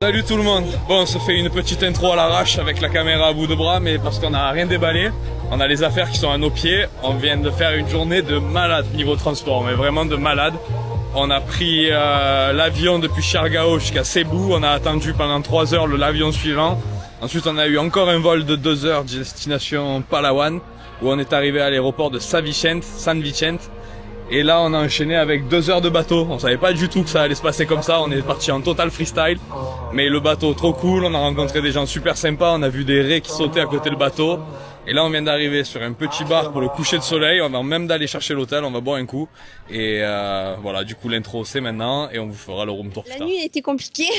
Salut tout le monde. Bon, on se fait une petite intro à l'arrache avec la caméra à bout de bras, mais parce qu'on n'a rien déballé, on a les affaires qui sont à nos pieds. On vient de faire une journée de malade niveau transport, mais vraiment de malade. On a pris l'avion depuis Siargao jusqu'à Cebu. On a attendu pendant 3 heures l'avion suivant. Ensuite, on a eu encore un vol de 2 heures destination Palawan, où on est arrivé à l'aéroport de San Vicente. Et là, on a enchaîné avec 2 heures de bateau. On savait pas du tout que ça allait se passer comme ça. On est parti en total freestyle. Mais le bateau, trop cool. On a rencontré des gens super sympas. On a vu des raies qui sautaient à côté du bateau. Et là, on vient d'arriver sur un petit bar pour le coucher de soleil. On va même d'aller chercher l'hôtel. On va boire un coup. Et voilà, du coup, l'intro, c'est maintenant. Et on vous fera le room tour plus tard. La nuit a été compliquée.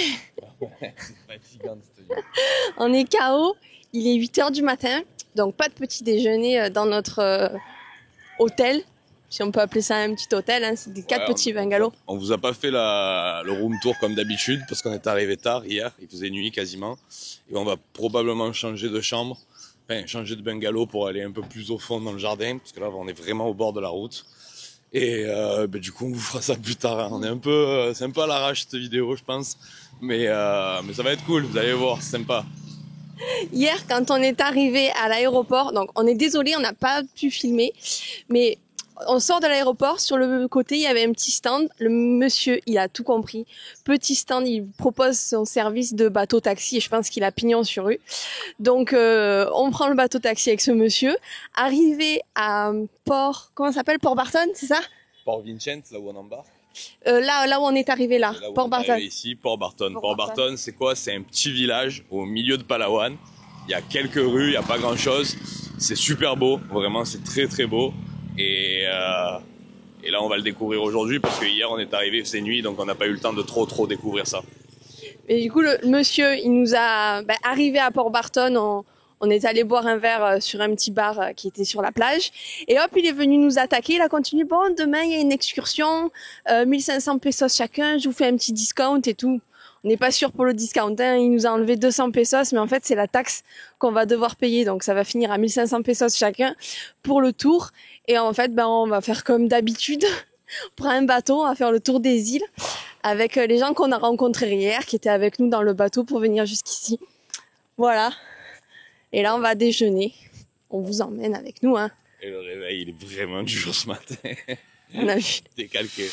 On est KO. Il est 8 h du matin. Donc, pas de petit déjeuner dans notre hôtel. Si on peut appeler ça un petit hôtel, hein, c'est des 4 petits bungalows. On vous a pas fait le room tour comme d'habitude parce qu'on est arrivé tard hier, il faisait nuit quasiment. Et on va probablement changer de chambre, enfin changer de bungalow pour aller un peu plus au fond dans le jardin, parce que là on est vraiment au bord de la route. Et du coup on vous fera ça plus tard. Hein. On est c'est un peu à l'arrache cette vidéo je pense, mais ça va être cool, vous allez voir, c'est sympa. Hier quand on est arrivé à l'aéroport, donc on est désolé, on n'a pas pu filmer, mais on sort de l'aéroport, sur le côté, il y avait un petit stand. Le monsieur, il a tout compris. Petit stand, il propose son service de bateau-taxi et je pense qu'il a pignon sur rue. Donc, on prend le bateau-taxi avec ce monsieur. Arrivé à comment ça s'appelle? Port Barton, c'est ça? Port Vincent, là où on embarque. Là où on est arrivé là, Port Barton. Ici, Port Barton. Port Barton, c'est quoi? C'est un petit village au milieu de Palawan. Il y a quelques rues, il n'y a pas grand-chose. C'est super beau, vraiment, c'est très très beau. Et là on va le découvrir aujourd'hui parce que hier on est arrivé, c'est nuit, donc on n'a pas eu le temps de trop découvrir ça. Et du coup le monsieur il nous a arrivé à Port Barton, on est allé boire un verre sur un petit bar qui était sur la plage et hop il est venu nous attaquer, il a continué, bon demain il y a une excursion, 1500 pesos chacun, je vous fais un petit discount et tout. On n'est pas sûr pour le discount, hein. Il nous a enlevé 200 pesos, mais en fait, c'est la taxe qu'on va devoir payer. Donc, ça va finir à 1500 pesos chacun pour le tour. Et en fait, on va faire comme d'habitude. On prend un bateau, on va faire le tour des îles avec les gens qu'on a rencontrés hier, qui étaient avec nous dans le bateau pour venir jusqu'ici. Voilà. Et là, on va déjeuner. On vous emmène avec nous, hein. Et le réveil, il est vraiment dur ce matin. On a vu. Décalqué.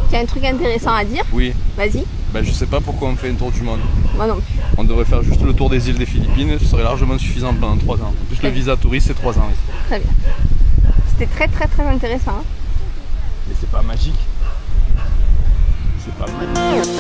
T'as un truc intéressant à dire? Oui. Vas-y. Ben, je sais pas pourquoi on fait un tour du monde. Moi non. On devrait faire juste le tour des îles des Philippines, ce serait largement suffisant pendant 3 ans. En plus, le visa touriste, c'est 3 ans. Très bien. C'était très très très intéressant. Hein. Mais c'est pas magique. C'est pas magique.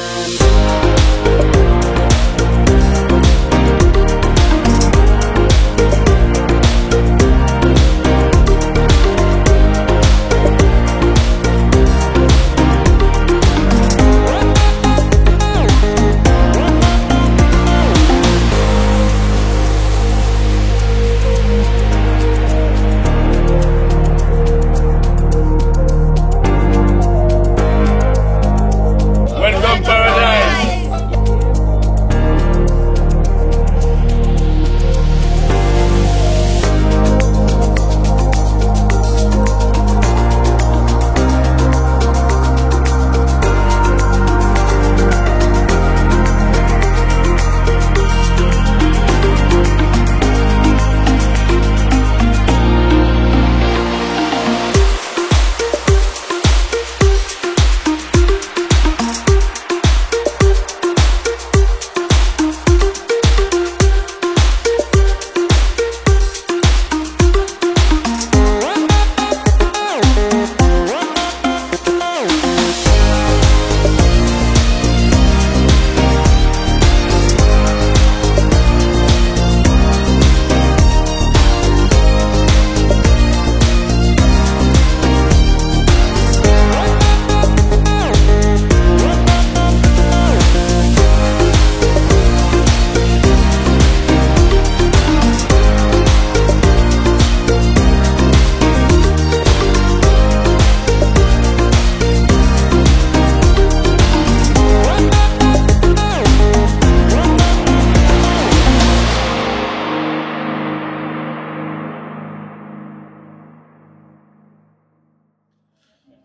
Welcome paradise!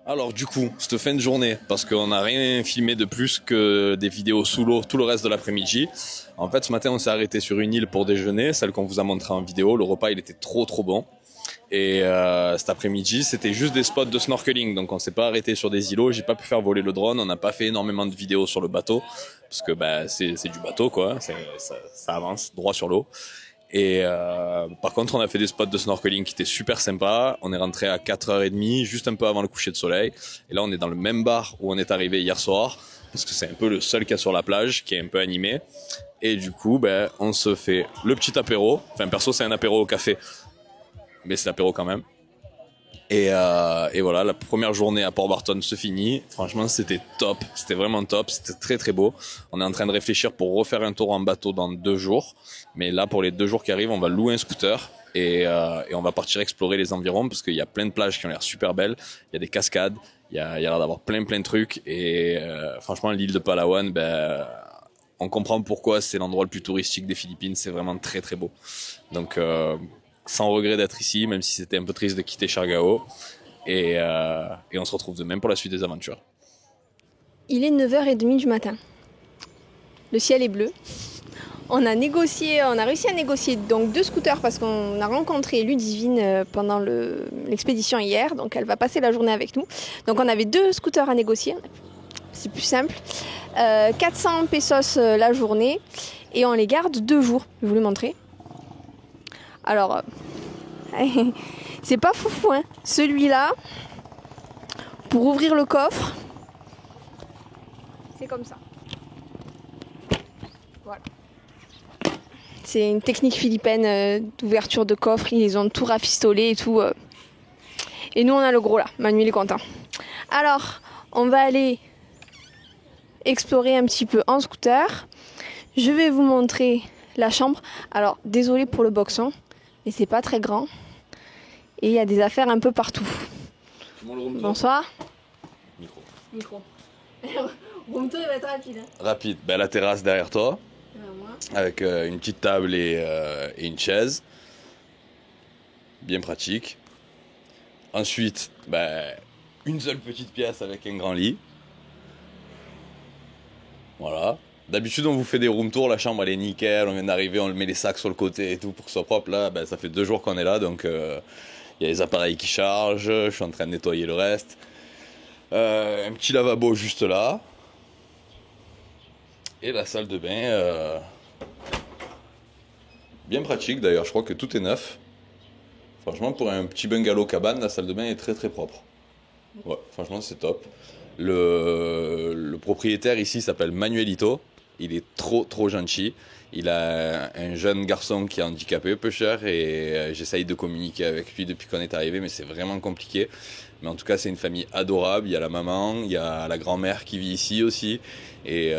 Alors du coup, cette fin de journée, parce qu'on n'a rien filmé de plus que des vidéos sous l'eau tout le reste de l'après-midi. En fait, ce matin, on s'est arrêté sur une île pour déjeuner, celle qu'on vous a montré en vidéo. Le repas, il était trop bon. Et cet après-midi, c'était juste des spots de snorkeling. Donc on s'est pas arrêté sur des îlots, j'ai pas pu faire voler le drone, on n'a pas fait énormément de vidéos sur le bateau. Parce que bah, c'est du bateau, quoi. Ça avance droit sur l'eau. Et par contre, on a fait des spots de snorkeling qui étaient super sympas. On est rentré à 4h30, juste un peu avant le coucher de soleil. Et là, on est dans le même bar où on est arrivé hier soir, parce que c'est un peu le seul qu'il y a sur la plage, qui est un peu animé. Et du coup, ben, on se fait le petit apéro. Enfin, perso, c'est un apéro au café, mais c'est l'apéro quand même. Et voilà, la première journée à Port Barton se finit. Franchement, c'était top. C'était vraiment top. C'était très beau. On est en train de réfléchir pour refaire un tour en bateau dans 2 jours. Mais là, pour les 2 jours qui arrivent, on va louer un scooter et on va partir explorer les environs parce qu'il y a plein de plages qui ont l'air super belles. Il y a des cascades. Il y a l'air d'avoir plein de trucs. Et franchement, l'île de Palawan, ben, on comprend pourquoi c'est l'endroit le plus touristique des Philippines. C'est vraiment très beau. Donc, sans regret d'être ici, même si c'était un peu triste de quitter Siargao. Et on se retrouve demain pour la suite des aventures. Il est 9h30 du matin. Le ciel est bleu. On a réussi à négocier donc 2 scooters parce qu'on a rencontré Ludivine pendant l'expédition hier. Donc elle va passer la journée avec nous. Donc on avait 2 scooters à négocier. C'est plus simple. 400 pesos la journée. Et on les garde 2 jours. Je vais vous le montrer. Alors, c'est pas foufou, hein. Celui-là, pour ouvrir le coffre, c'est comme ça. Voilà. C'est une technique philippine d'ouverture de coffre. Ils ont tout rafistolé et tout. Et nous, on a le gros là. Manu, il est content. Alors, on va aller explorer un petit peu en scooter. Je vais vous montrer la chambre. Alors, désolé pour le boxon. Mais c'est pas très grand. Et il y a des affaires un peu partout. Bonsoir. Micro. Room tour, il va être rapide. Hein. Rapide. Ben, la terrasse derrière toi. Avec une petite table et une chaise. Bien pratique. Ensuite, ben, une seule petite pièce avec un grand lit. Voilà. D'habitude, on vous fait des room tours, la chambre elle est nickel, on vient d'arriver, on met les sacs sur le côté et tout pour que ce soit propre. Là, ben, ça fait 2 jours qu'on est là, donc y a les appareils qui chargent, je suis en train de nettoyer le reste. Un petit lavabo juste là. Et la salle de bain, bien pratique d'ailleurs, je crois que tout est neuf. Franchement, pour un petit bungalow cabane, la salle de bain est très très propre. Ouais, franchement, c'est top. Le propriétaire ici s'appelle Manuelito. Il est trop gentil. Il a un jeune garçon qui est handicapé, peu cher, et j'essaye de communiquer avec lui depuis qu'on est arrivé, mais c'est vraiment compliqué. Mais en tout cas, c'est une famille adorable. Il y a la maman, il y a la grand-mère qui vit ici aussi. Et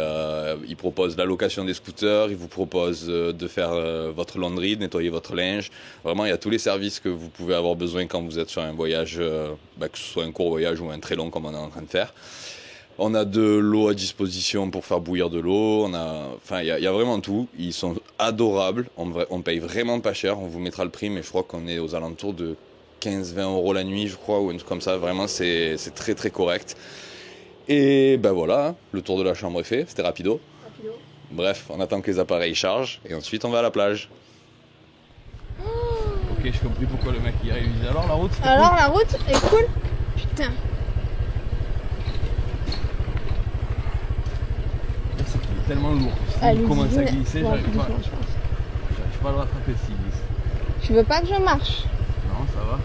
il propose la location des scooters, il vous propose de faire votre laundry, de nettoyer votre linge. Vraiment, il y a tous les services que vous pouvez avoir besoin quand vous êtes sur un voyage, que ce soit un court voyage ou un très long comme on est en train de faire. On a de l'eau à disposition pour faire bouillir de l'eau. Enfin, il y a vraiment tout. Ils sont adorables. On paye vraiment pas cher. On vous mettra le prix, mais je crois qu'on est aux alentours de 15-20 € la nuit, je crois, ou un truc comme ça. Vraiment, c'est très très correct. Et ben voilà, le tour de la chambre est fait. C'était rapido. Bref, on attend que les appareils chargent et ensuite on va à la plage. Ok, j'ai compris pourquoi le mec y arrive. Alors la route, Alors cool. La route est cool. Putain. C'est tellement lourd. Il commence à glisser, j'arrive pas à le rattraper s'il glisse. Tu veux pas que je marche? Non, ça va.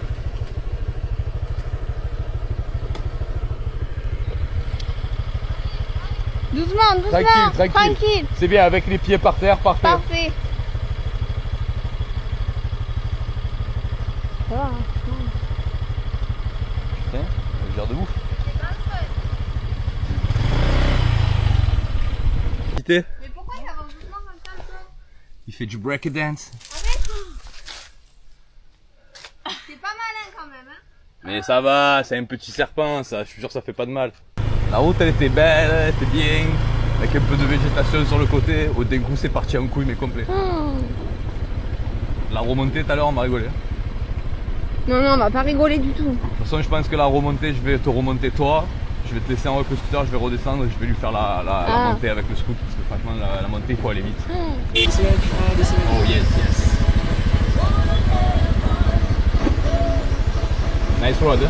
Doucement, tranquille. C'est bien, avec les pieds par terre, parfait. Parfait. Ça va, Putain, le gère de ouf. Mais pourquoi il avance doucement comme ça? Il fait du breakdance. C'est pas malin quand même, hein? Mais ça va, c'est un petit serpent, ça. Je suis sûr que ça fait pas de mal. La route, elle était belle, elle était bien, avec un peu de végétation sur le côté. Au d'un coup, c'est parti en couille, mais complet. La remontée, tout à l'heure, on m'a rigolé. Non, on va pas rigoler du tout. De toute façon, je pense que la remontée, je vais te remonter toi. Je vais te laisser en haut avec le scooter, je vais redescendre et je vais lui faire la montée avec le scoot. Parce que franchement, la montée, il faut aller vite. Oh yes. Nice road.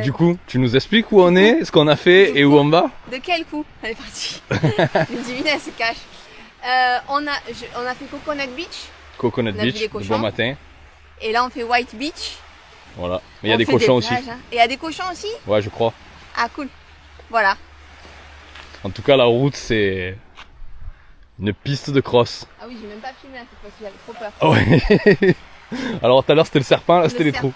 Du coup, tu nous expliques où on est, ce qu'on a fait et où on va? De quel coup? Elle est partie. Le divine, elle se cache. On a fait Coconut Beach. Coconut Beach, le bon matin. Et là, on fait White Beach. Voilà. Mais il y a des cochons aussi. Hein. Et il y a des cochons aussi? Ouais, je crois. Ah, cool. Voilà. En tout cas, la route, c'est Une piste de cross. Ah oui, j'ai même pas filmé cette fois-ci, j'avais trop peur. Ah ouais. Alors tout à l'heure c'était le serpent, là c'était les trous.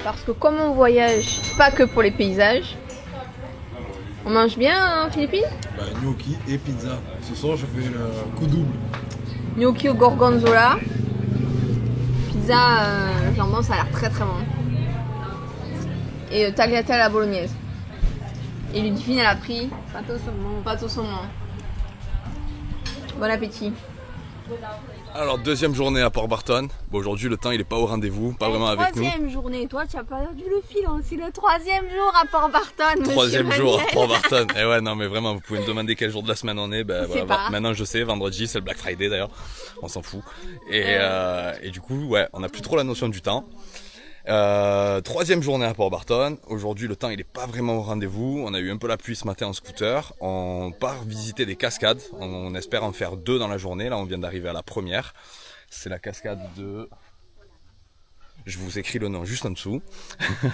Parce que comme on voyage pas que pour les paysages, on mange bien en Philippines. Bah, gnocchi et pizza. Ce soir, je fais le coup double. Gnocchi au gorgonzola. Pizza jambon, ça a l'air très très bon. Et tagliatelle à la bolognaise. Et Ludivine, elle a pris pâte au saumon. Bon appétit. Alors deuxième journée à Port Barton. Bon, aujourd'hui le temps il est pas au rendez-vous, pas vraiment avec nous. Troisième journée, toi tu as pas perdu le fil, hein. C'est le troisième jour à Port Barton. Troisième jour à Port Barton. Et ouais, non mais vraiment, vous pouvez me demander quel jour de la semaine on est. Ben, voilà, maintenant je sais, vendredi c'est le Black Friday d'ailleurs, on s'en fout. Et du coup, ouais, on a plus trop la notion du temps. Troisième journée à Port Barton. Aujourd'hui le temps il est pas vraiment au rendez-vous. On a eu un peu la pluie ce matin en scooter. On part visiter des cascades. On espère en faire 2 dans la journée. Là on vient d'arriver à la première. C'est la cascade de... Je vous écris le nom juste en dessous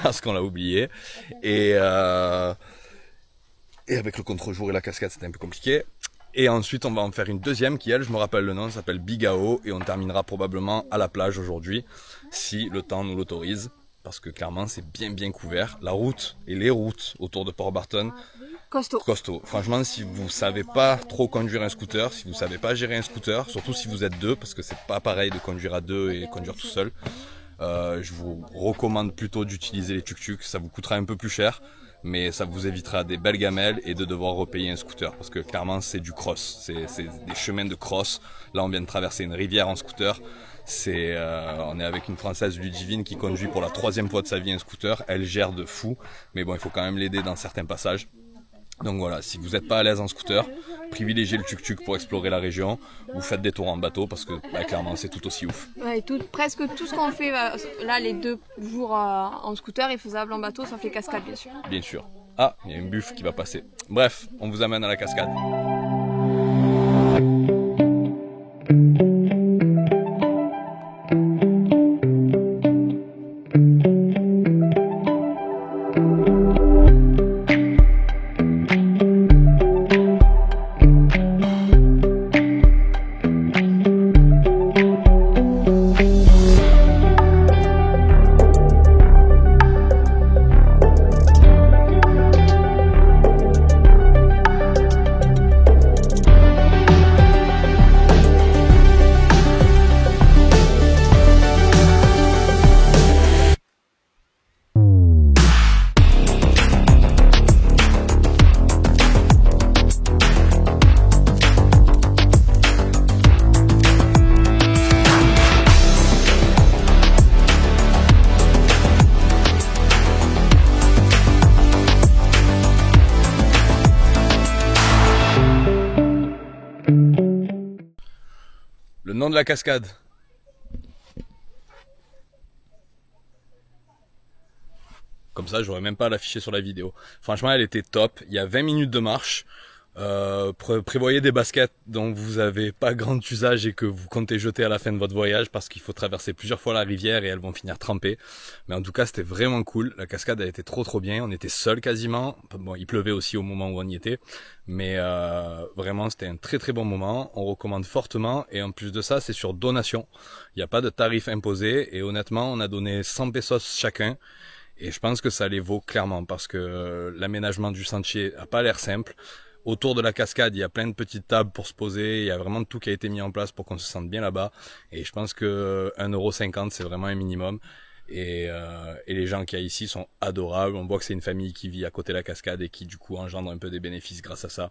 parce qu'on l'a oublié. Et avec le contre-jour et la cascade c'était un peu compliqué. Et ensuite on va en faire une deuxième qui elle, je me rappelle le nom, s'appelle Bigao. Et on terminera probablement à la plage aujourd'hui, si le temps nous l'autorise. Parce que clairement c'est bien couvert. La route et les routes autour de Port Barton, costaud. Franchement, si vous savez pas trop conduire un scooter, si vous savez pas gérer un scooter, surtout si vous êtes 2, parce que c'est pas pareil de conduire à 2 et conduire tout seul. Je vous recommande plutôt d'utiliser les tuk-tuk, ça vous coûtera un peu plus cher. Mais ça vous évitera des belles gamelles et de devoir repayer un scooter. Parce que clairement c'est du cross, c'est des chemins de cross. Là on vient de traverser une rivière en scooter. On est avec une Française Ludivine qui conduit pour la 3e fois de sa vie un scooter. Elle gère de fou, mais bon il faut quand même l'aider dans certains passages. Donc voilà, si vous n'êtes pas à l'aise en scooter, privilégiez le tuk-tuk pour explorer la région, ou faites des tours en bateau parce que clairement c'est tout aussi ouf. Ouais, presque tout ce qu'on fait là les 2 jours en scooter est faisable en bateau, sauf les cascades bien sûr. Bien sûr. Ah, il y a une buffe qui va passer. Bref, on vous amène à la cascade. Le nom de la cascade. Comme ça, j'aurais même pas à l'afficher sur la vidéo. Franchement, elle était top. Il y a 20 minutes de marche. Prévoyez des baskets dont vous avez pas grand usage et que vous comptez jeter à la fin de votre voyage parce qu'il faut traverser plusieurs fois la rivière et elles vont finir trempées. Mais en tout cas, c'était vraiment cool. La cascade a été trop bien. On était seuls quasiment. Bon, il pleuvait aussi au moment où on y était. Mais vraiment, c'était un très bon moment. On recommande fortement. Et en plus de ça, c'est sur donation. Il n'y a pas de tarif imposé. Et honnêtement, on a donné 100 pesos chacun. Et je pense que ça les vaut clairement parce que l'aménagement du sentier a pas l'air simple. Autour de la cascade, il y a plein de petites tables pour se poser. Il y a vraiment tout qui a été mis en place pour qu'on se sente bien là-bas. Et je pense que 1,50 €, c'est vraiment un minimum. Et les gens qu'il y a ici sont adorables. On voit que c'est une famille qui vit à côté de la cascade et qui du coup engendre un peu des bénéfices grâce à ça.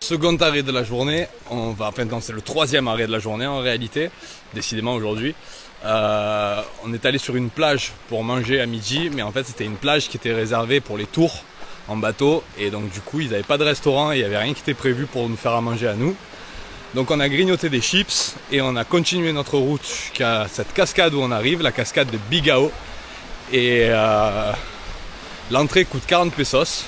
Second arrêt de la journée, c'est le 3e arrêt de la journée en réalité, décidément aujourd'hui. On est allé sur une plage pour manger à midi, mais en fait c'était une plage qui était réservée pour les tours en bateau, et donc du coup ils n'avaient pas de restaurant et il n'y avait rien qui était prévu pour nous faire à manger à nous. Donc on a grignoté des chips et on a continué notre route jusqu'à cette cascade où on arrive, la cascade de Bigao. Et l'entrée coûte 40 pesos.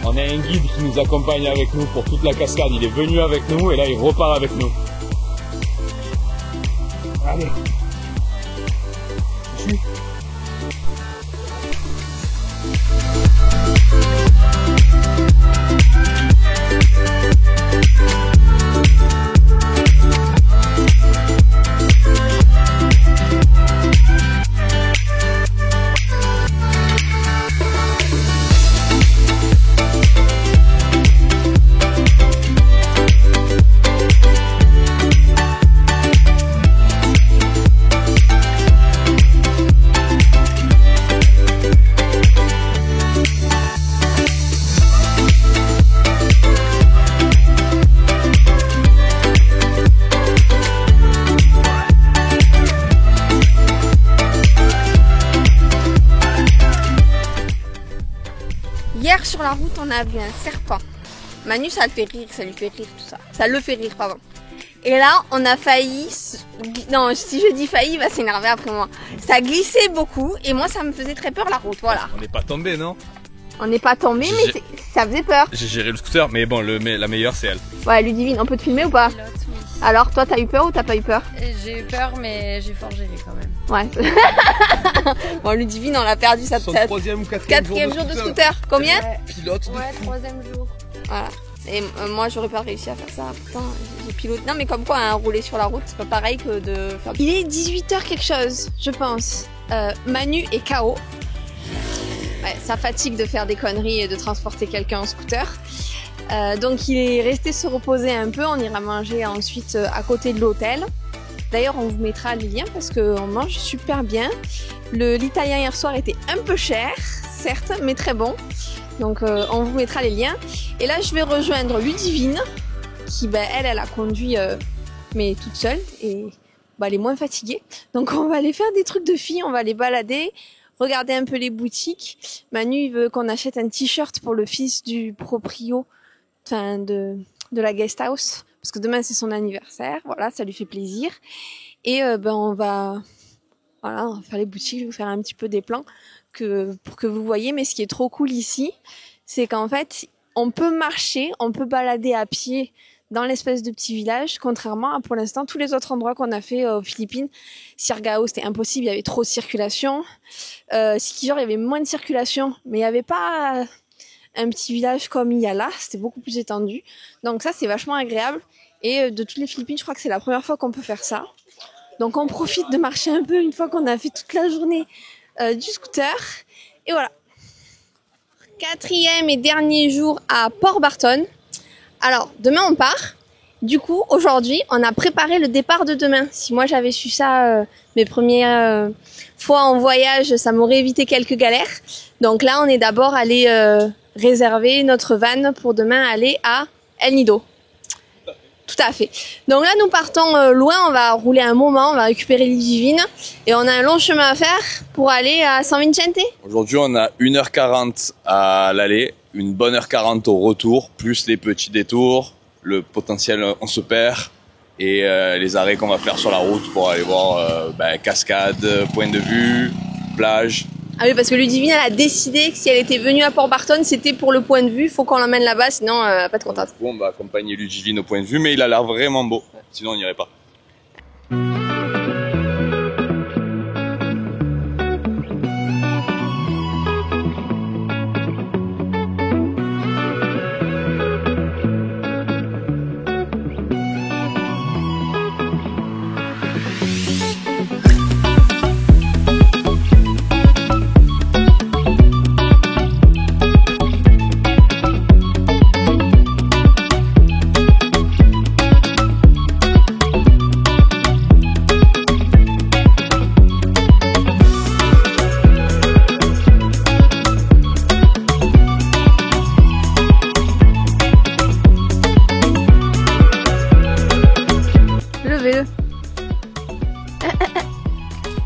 On a un guide qui nous accompagne avec nous pour toute la cascade. Il est venu avec nous et là il repart avec nous. Allez. Suis. Hier sur la route on a vu un serpent. Manu ça le fait rire, ça lui fait rire tout ça. Ça le fait rire pardon. Et là on a failli, non si je dis failli il va s'énerver après moi. Ça glissait beaucoup et moi ça me faisait très peur la route, voilà. On n'est pas tombé non? On n'est pas tombé mais ça faisait peur. J'ai géré le scooter mais bon la meilleure c'est elle. Ouais Ludivine, on peut te filmer ou pas? Pilote, oui. Alors toi t'as eu peur ou t'as pas eu peur? J'ai eu peur mais j'ai fort géré quand même. Ouais. Bon Ludivine on a perdu sa Son 3e ou 4e jour de scooter. Combien? Pilote de Ouais, fou. 3e jour. Voilà. Et moi j'aurais pas réussi à faire ça. Putain, j'ai piloté. Non mais comme quoi hein, rouler sur la route c'est pas pareil que de faire. Il est 18h quelque chose, je pense. Manu est KO. Ouais, ça fatigue de faire des conneries et de transporter quelqu'un en scooter. Donc il est resté se reposer un peu. On ira manger ensuite à côté de l'hôtel. D'ailleurs on vous mettra les liens parce qu'on mange super bien. L'italien hier soir était un peu cher, certes, mais très bon. Donc on vous mettra les liens. Et là je vais rejoindre Ludivine qui elle a conduit mais toute seule et elle est moins fatiguée. Donc on va aller faire des trucs de filles, on va aller balader, regarder un peu les boutiques. Manu il veut qu'on achète un t-shirt pour le fils du proprio de la guest house parce que demain c'est son anniversaire. Voilà, ça lui fait plaisir. Et on va faire les boutiques, je vais vous faire un petit peu des plans pour que vous voyez. Mais ce qui est trop cool ici, c'est qu'en fait, on peut marcher, on peut balader à pied dans l'espèce de petit village, contrairement à pour l'instant tous les autres endroits qu'on a fait aux Philippines. Siargao, c'était impossible, il y avait trop de circulation. Sikihor, il y avait moins de circulation, mais il n'y avait pas un petit village comme il y a là, c'était beaucoup plus étendu. Donc ça, c'est vachement agréable. Et de toutes les Philippines, je crois que c'est la première fois qu'on peut faire ça. Donc on profite de marcher un peu une fois qu'on a fait toute la journée du scooter. Et voilà. 4e et dernier jour à Port Barton. Alors, demain on part. Du coup, aujourd'hui, on a préparé le départ de demain. Si moi j'avais su ça mes premières fois en voyage, ça m'aurait évité quelques galères. Donc là, on est d'abord allé réserver notre van pour demain aller à El Nido. Tout à fait. Donc là, nous partons loin, on va rouler un moment, on va récupérer l'île Divine et on a un long chemin à faire pour aller à San Vicente. Aujourd'hui, on a 1h40 à l'aller, une bonne heure 40 au retour, plus les petits détours, le potentiel on se perd et les arrêts qu'on va faire sur la route pour aller voir cascade, point de vue, plage. Ah oui, parce que Ludivine, elle a décidé que si elle était venue à Port Barton, c'était pour le point de vue. Faut qu'on l'emmène là-bas, sinon elle va pas être contente. Du coup, on va accompagner Ludivine au point de vue, mais il a l'air vraiment beau. Sinon, on n'irait pas.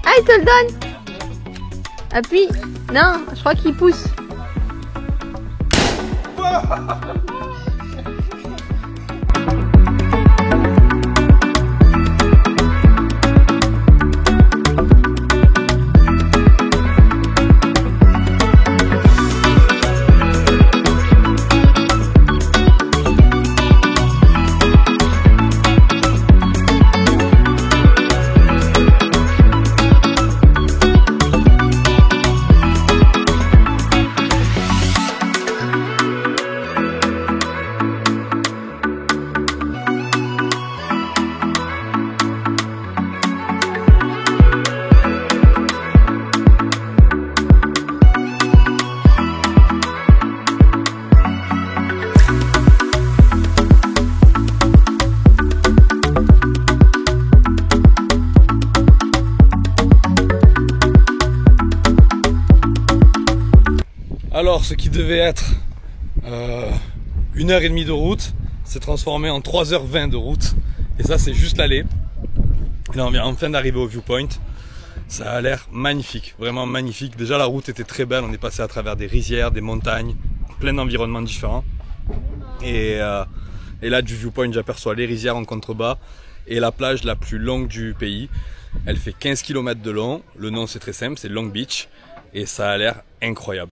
Ah, il te le donne. Appuie. Non, je crois qu'il pousse. Alors, ce qui devait être 1h30 de route s'est transformé en 3h20 de route. Et ça, c'est juste l'aller. Et là, on vient enfin d'arriver au viewpoint. Ça a l'air magnifique, vraiment magnifique. Déjà, la route était très belle. On est passé à travers des rizières, des montagnes, plein d'environnements différents. Et là, du viewpoint, j'aperçois les rizières en contrebas et la plage la plus longue du pays. Elle fait 15 km de long. Le nom, c'est très simple, c'est Long Beach. Et ça a l'air incroyable.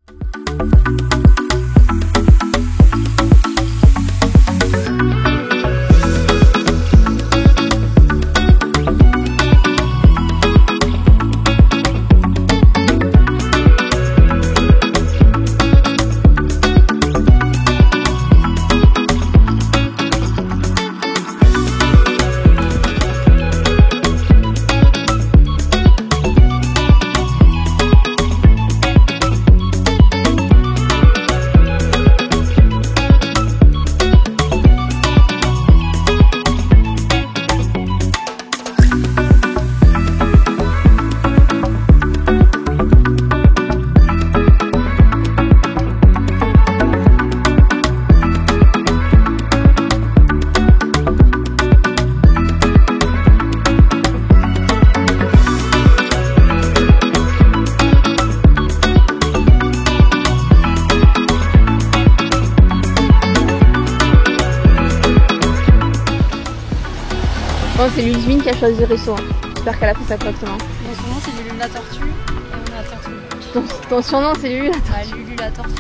Bon, c'est Ludivine qui a choisi le réseau. J'espère qu'elle a fait ça correctement. Mon surnom c'est Lulu la tortue et on a la tortue. Ton surnom c'est Lulu la tortue. Ah, Lulu la tortue.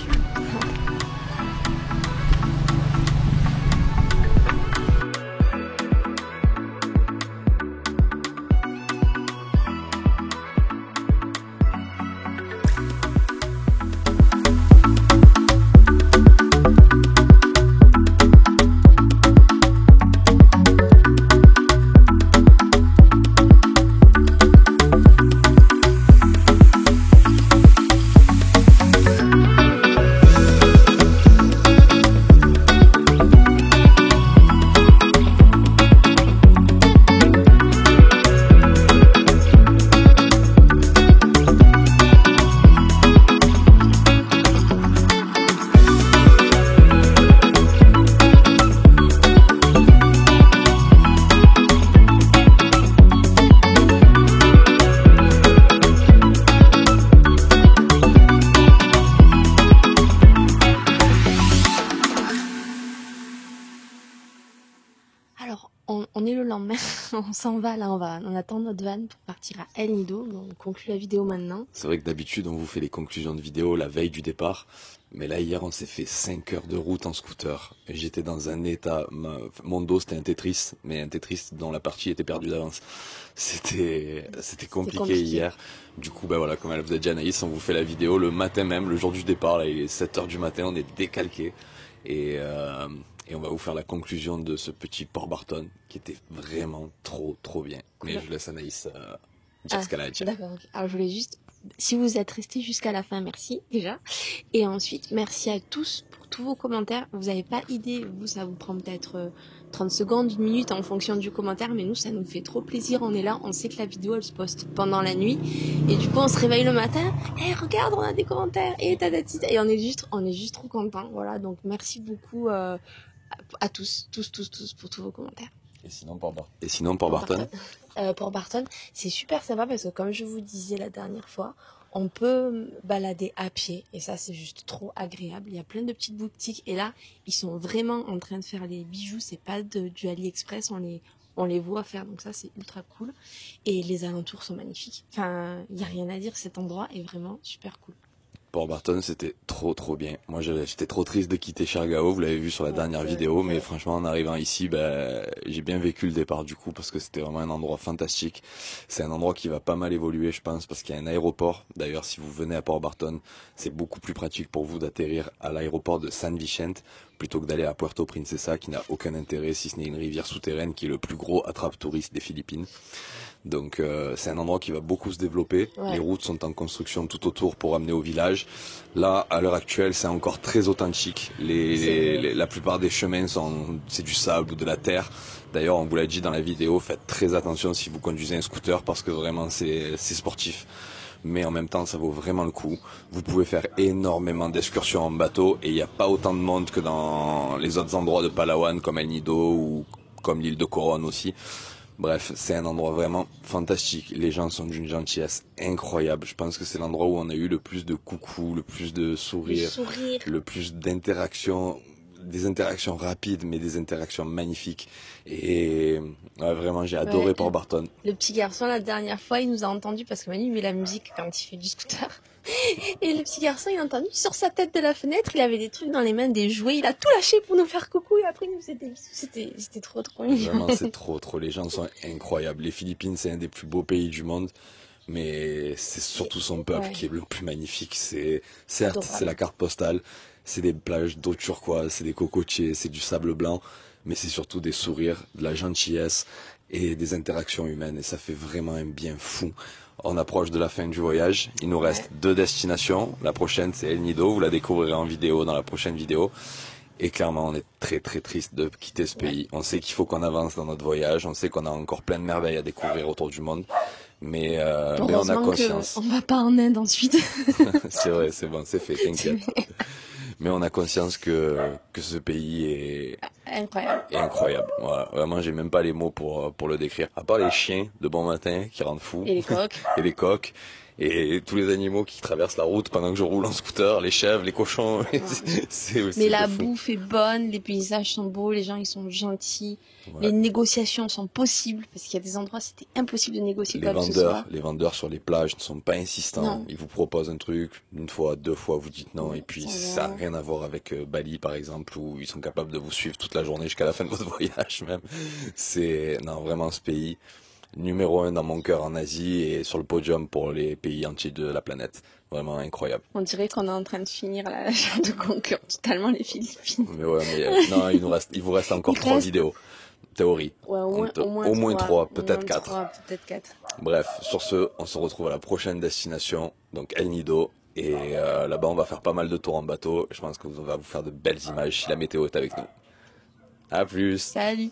mer. On s'en va là, on attend notre van pour partir à El Nido. On conclut la vidéo maintenant. C'est vrai que d'habitude, on vous fait les conclusions de vidéo la veille du départ. Mais là, hier, on s'est fait 5 heures de route en scooter. Et j'étais dans un état... Mon dos, c'était un Tetris, mais un Tetris dont la partie était perdue d'avance. C'était compliqué hier. Du coup, ben voilà, comme elle vous a dit Anaïs, on vous fait la vidéo le matin même, le jour du départ. Là, il est 7 heures du matin, on est décalqué. Et on va vous faire la conclusion de ce petit Port Barton qui était vraiment trop bien. Mais je laisse Anaïs dire ce qu'elle a à dire. D'accord, ok. Alors je voulais juste, si vous êtes restés jusqu'à la fin, merci déjà. Et ensuite, merci à tous pour tous vos commentaires. Vous n'avez pas idée, vous, ça vous prend peut-être 30 secondes, 1 minute en fonction du commentaire, mais nous, ça nous fait trop plaisir. On est là, on sait que la vidéo, elle se poste pendant la nuit. Et du coup, on se réveille le matin, regarde, on a des commentaires, et et on est juste trop contents. Voilà, donc merci beaucoup à tous pour tous vos commentaires. Et sinon, Port Barton Port Barton, c'est super sympa parce que comme je vous disais la dernière fois, on peut balader à pied et ça c'est juste trop agréable. Il y a plein de petites boutiques et là ils sont vraiment en train de faire les bijoux, c'est pas du AliExpress, on les voit faire, donc ça c'est ultra cool. Et les alentours sont magnifiques. Enfin, il n'y a rien à dire, cet endroit est vraiment super cool. Port Barton, c'était trop bien. Moi, j'étais trop triste de quitter Chergao, vous l'avez vu sur la dernière vidéo, mais franchement, en arrivant ici, j'ai bien vécu le départ du coup, parce que c'était vraiment un endroit fantastique. C'est un endroit qui va pas mal évoluer, je pense, parce qu'il y a un aéroport. D'ailleurs, si vous venez à Port Barton, c'est beaucoup plus pratique pour vous d'atterrir à l'aéroport de San Vicente, plutôt que d'aller à Puerto Princesa, qui n'a aucun intérêt, si ce n'est une rivière souterraine, qui est le plus gros attrape-touriste des Philippines. Donc c'est un endroit qui va beaucoup se développer. Ouais. Les routes sont en construction tout autour pour amener au village. Là, à l'heure actuelle, c'est encore très authentique. La plupart des chemins c'est du sable ou de la terre. D'ailleurs, on vous l'a dit dans la vidéo, faites très attention si vous conduisez un scooter parce que vraiment c'est sportif. Mais en même temps, ça vaut vraiment le coup. Vous pouvez faire énormément d'excursions en bateau et il n'y a pas autant de monde que dans les autres endroits de Palawan comme El Nido ou comme l'île de Coron aussi. Bref, c'est un endroit vraiment fantastique. Les gens sont d'une gentillesse incroyable. Je pense que c'est l'endroit où on a eu le plus de coucou, le plus de sourires, le plus d'interactions, des interactions rapides, mais des interactions magnifiques. Et ouais, vraiment, j'ai adoré Port Barton. Le petit garçon, la dernière fois, il nous a entendu parce que Manu met la musique quand il fait du scooter. Et le petit garçon, il a entendu sur sa tête de la fenêtre, il avait des trucs dans les mains, des jouets, il a tout lâché pour nous faire coucou et après il nous faisait des bisous. C'était trop mignon. Vraiment, c'est trop. Les gens sont incroyables. Les Philippines, c'est un des plus beaux pays du monde. Mais c'est surtout son peuple qui est le plus magnifique. Certes, c'est la carte postale, c'est des plages d'eau turquoise, c'est des cocotiers, c'est du sable blanc, mais c'est surtout des sourires, de la gentillesse et des interactions humaines. Et ça fait vraiment un bien fou. On approche de la fin du voyage. Il nous reste 2 destinations. La prochaine, c'est El Nido. Vous la découvrirez en vidéo dans la prochaine vidéo. Et clairement, on est très triste de quitter ce pays. On sait qu'il faut qu'on avance dans notre voyage. On sait qu'on a encore plein de merveilles à découvrir autour du monde. Mais on a conscience. On va pas en Inde ensuite. C'est vrai, c'est bon, c'est fait, t'inquiète. Mais on a conscience que ce pays est incroyable. Voilà. Vraiment, j'ai même pas les mots pour le décrire. À part les chiens de bon matin qui rendent fous. Et les coqs. Et les coqs. Et tous les animaux qui traversent la route pendant que je roule en scooter, les chèvres, les cochons. Ouais. Mais la bouffe est bonne, les paysages sont beaux, les gens ils sont gentils. Ouais. Les négociations sont possibles parce qu'il y a des endroits c'était impossible de négocier comme ce soit. Les vendeurs sur les plages ne sont pas insistants. Non. Ils vous proposent un truc, 1 fois, 2 fois, vous dites non. Et puis ça n'a rien à voir avec Bali par exemple où ils sont capables de vous suivre toute la journée jusqu'à la fin de votre voyage même. Non, vraiment ce pays. Numéro 1 dans mon cœur en Asie et sur le podium pour les pays entiers de la planète. Vraiment incroyable. On dirait qu'on est en train de finir la chaîne de conclure totalement les Philippines. Mais non, il vous reste encore 3 vidéos. Théorie. Ouais, au moins 3, peut-être 4. 3, peut-être 4. Bref, sur ce, on se retrouve à la prochaine destination, donc El Nido. Et là-bas, on va faire pas mal de tours en bateau. Je pense qu'on va vous faire de belles images si la météo est avec nous. À plus. Salut.